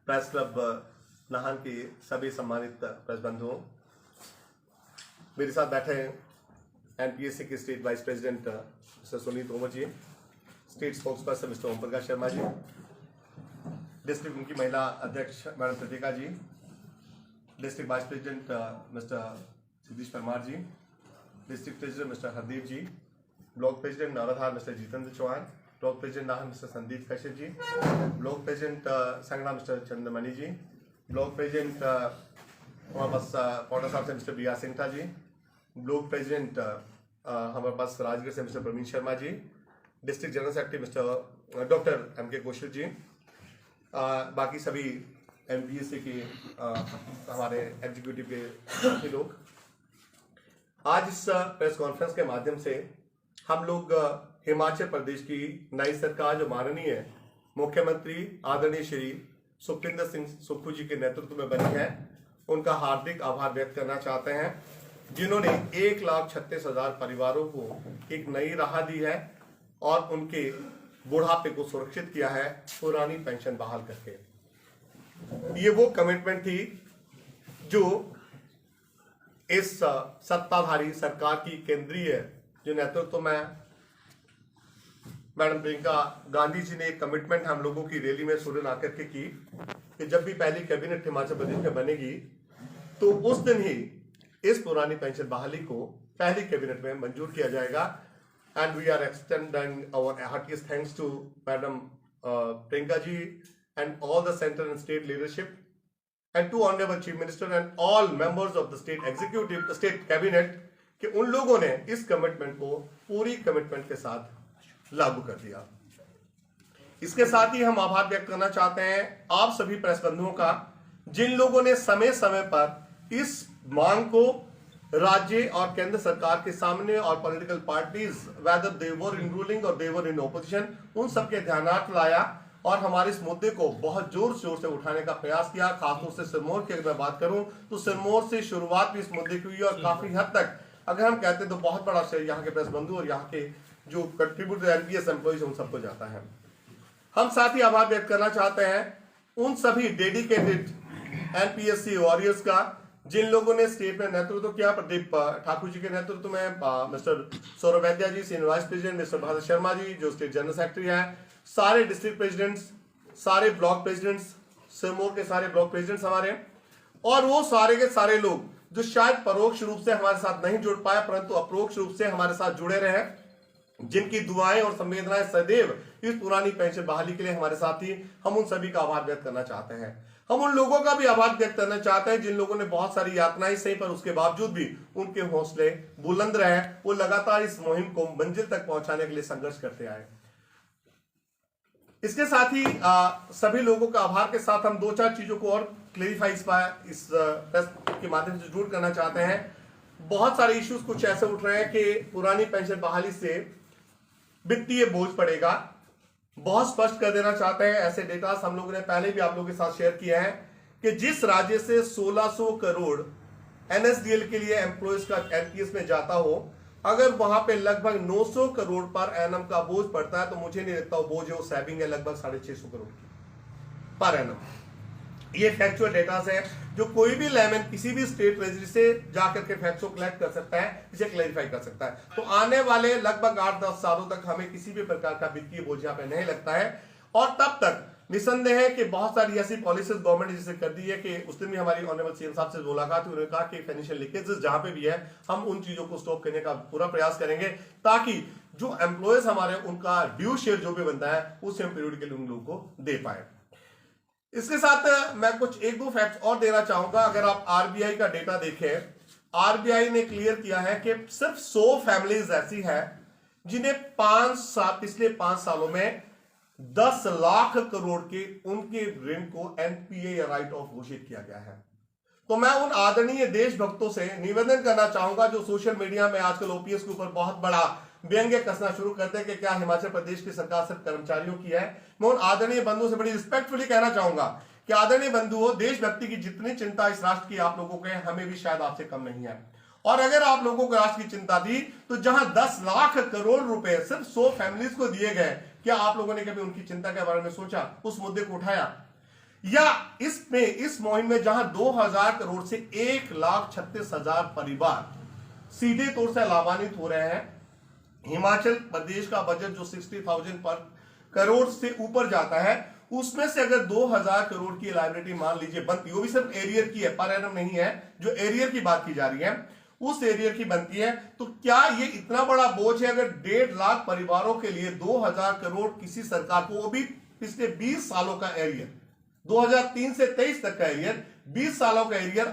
Press club Nahan के सभी सम्मानित प्रेस बंधुओं, मेरे साथ बैठे हैं एनपीएससी के state vice president mister Sunil Tomar ji, state spokesperson mister Om Prakash Sharma ji, district उनकी महिला अध्यक्ष madam Pratika ji, district vice president mister Satish Parmar ji, district president mister Hardeep ji, block president Navradhar mister Jitendra Chauhan, block president Nahan mister Sandeep Kashyap ji, block president Sangna mister Chandramani ji, block president हमारे पास पौड़ा साहब से mister B R Singha ji, block president हमारे पास राजगढ़ से mister Praveen Sharma ji, district general secretary mister doctor M K Kaushal जी, बाकी सभी MPSC के हमारे एग्जीक्यूटिव के लोग। आज इस प्रेस कॉन्फ्रेंस के माध्यम से हम लोग हिमाचल प्रदेश की नई सरकार जो माननीय मुख्यमंत्री आदरणीय श्री सुखविंदर सिंह सुक्खू जी के नेतृत्व में बनी है, उनका हार्दिक आभार व्यक्त करना चाहते हैं, जिन्होंने 1,36,000 परिवारों को एक नई राह दी है और उनके बुढ़ापे को सुरक्षित किया है पुरानी पेंशन बहाल करके। ये वो कमिटमेंट थी जो इस सत्ताधारी सरकार की केंद्रीय जो नेतृत्व में मैडम प्रियंका गांधी जी ने एक कमिटमेंट हम लोगों की रैली में सूर्य आकर के की कि जब भी पहली कैबिनेट हिमाचल प्रदेश में बनेगी तो उस दिन ही इस पुरानी पेंशन बहाली को पहली कैबिनेट में मंजूर किया जाएगा। And we are extending our heartiest thanks to madam Priyanka ji and all the central and state leadership and to honourable chief minister and all members of the state executive state cabinet कि उन लोगों ने इस commitment को पूरी commitment के साथ लागू कर दिया। इसके साथ ही हम आभार व्यक्त करना चाहते हैं आप सभी प्रेस बंधुओं का, जिन लोगों ने समय समय पर इस मांग को राज्य और केंद्र सरकार के सामने और political parties whether they were in ruling और दे वर इन ओपोजिशन उन सबके ध्यानार्थ लाया और हमारे इस मुद्दे को बहुत जोर शोर से उठाने का प्रयास किया। खासतौर से सिरमौर की अगर मैं बात करूं तो सिरमौर से शुरुआत भी इस मुद्दे की हुई और काफी हद तक अगर हम कहते हैं तो बहुत बड़ा श्रेय यहाँ के प्रेस बंधु और यहाँ के जो कंट्रीब्यूटर एनपीएस एम्प्लॉइज उन सबको जाता है। हम साथ ही आभार व्यक्त करना चाहते हैं उन सभी डेडिकेटेड एनपीएससी वॉरियर्स का जिन लोगों ने स्टेट में नेतृत्व किया। प्रदीप ठाकुर जी के नेतृत्व में mister Saurabh Vaidya ji senior vice president, mister Bharat Sharma ji जो स्टेट जनरल सेक्रेटरी है, सारे डिस्ट्रिक्ट प्रेसिडेंट्स, सारे ब्लॉक प्रेसिडेंट्स, सिरमौर के सारे ब्लॉक प्रेसिडेंट्स हमारे, और वो सारे के सारे लोग जो शायद परोक्ष रूप से हमारे साथ नहीं जुड़ पाए परंतु अप्रोक्ष रूप से हमारे साथ जुड़े रहे, जिनकी दुआएं और संवेदनाएं सदैव इस पुरानी पेंशन बहाली के लिए हमारे साथ ही, हम उन सभी का आभार व्यक्त करना चाहते हैं। हम उन लोगों का भी आभार व्यक्त करना चाहते हैं जिन लोगों ने बहुत सारी यातनाएं सही पर उसके बावजूद भी उनके हौसले बुलंद रहे, वो लगातार इस मुहिम को मंजिल तक पहुंचाने के लिए संघर्ष करते आए। इसके साथ ही सभी लोगों का आभार के साथ हम 2-4 चीजों को और क्लेरिफाई इस प्रेस के माध्यम से जरूर करना चाहते हैं। बहुत सारे इश्यूज कुछ ऐसे उठ रहे हैं कि पुरानी पेंशन बहाली से वित्तीय बोझ पड़ेगा। बहुत स्पष्ट कर देना चाहते हैं, ऐसे डेटा हम लोगों ने पहले भी आप लोगों के साथ शेयर किए हैं कि जिस राज्य से 1600 करोड़ एनएसडीएल के लिए एम्प्लॉयज का एनपीएस में जाता हो, अगर वहां पे लगभग 900 करोड़ पर एनम का बोझ पड़ता है तो मुझे नहीं लगता वो बोझ है, वो सेविंग है लगभग 650 करोड़ की पर एनम। ये फैक्चुअल डेटा है जो कोई भी लेमन किसी भी स्टेट ट्रेजरी से जाकर के फैक्ट्स को कलेक्ट कर सकता है, इसे क्लैरिफाई कर सकता है। तो आने वाले लगभग 8-10 सालों तक हमें किसी भी प्रकार का वित्तीय बोझ यहाँ पे नहीं लगता है। और तब तक निसंदेह है कि बहुत सारी ऐसी पॉलिसीज गवर्नमेंट ने जिसे कर दी है कि उस दिन भी हमारी ऑनरेबल सीएम साहब से मुलाकात हुई, उन्होंने कहा कि फाइनेंशियल लीकेजेस जहां पे भी है हम उन चीजों को स्टॉप करने का पूरा प्रयास करेंगे ताकि जो एम्प्लॉयज हमारे उनका ड्यू शेयर जो भी बनता है उस सेम पीरियड के लिए उन लोगों को दे पाए। इसके साथ मैं कुछ 1-2 फैक्ट्स और देना चाहूंगा। अगर आप आरबीआई का डेटा देखें, आरबीआई ने क्लियर किया है कि सिर्फ 100 फैमिलीज ऐसी है जिन्हें पिछले 5 सालों में 10 लाख करोड़ के उनके ऋण को एनपीए या राइट ऑफ घोषित किया गया है। तो मैं उन आदरणीय देशभक्तों से निवेदन करना चाहूंगा जो सोशल मीडिया में आजकल ओपीएस के ऊपर बहुत बड़ा व्यंग्य कसना शुरू करते हैं कि क्या हिमाचल प्रदेश की सरकार सिर्फ कर्मचारियों की है। मैं उन आदरणीय बंधुओं से बड़ी रिस्पेक्टफुली कहना चाहूंगा कि आदरणीय बंधुओं, देशभक्ति की जितनी चिंता इस राष्ट्र की आप लोगों को है, हमें भी शायद आपसे कम नहीं है। और अगर आप लोगों को राष्ट्र की चिंता थी तो जहां 10 लाख करोड़ रुपए सिर्फ 100 फैमिलीज को दिए गए, क्या आप लोगों ने कभी उनकी चिंता के बारे में सोचा, उस मुद्दे को उठाया? या इस मुहिम में जहां 2000 करोड़ से 1,36,000 परिवार सीधे तौर से लाभान्वित हो रहे हैं। हिमाचल प्रदेश का बजट जो 60,000 पर करोड़ से ऊपर जाता है, उसमें से अगर 2000 करोड़ की लाइबिलिटी मान लीजिए बनती, वो भी सिर्फ एरियर की है, पर एनम नहीं है, जो एरियर की बात की जा रही है उस एरियर की बनती है, तो क्या ये इतना बड़ा बोझ है अगर 1.5 लाख परिवारों के लिए 2000 करोड़ किसी सरकार को, वो भी पिछले 20 सालों का एरियर, 2003 से 23 तक का एरियर, 20 सालों का एरियर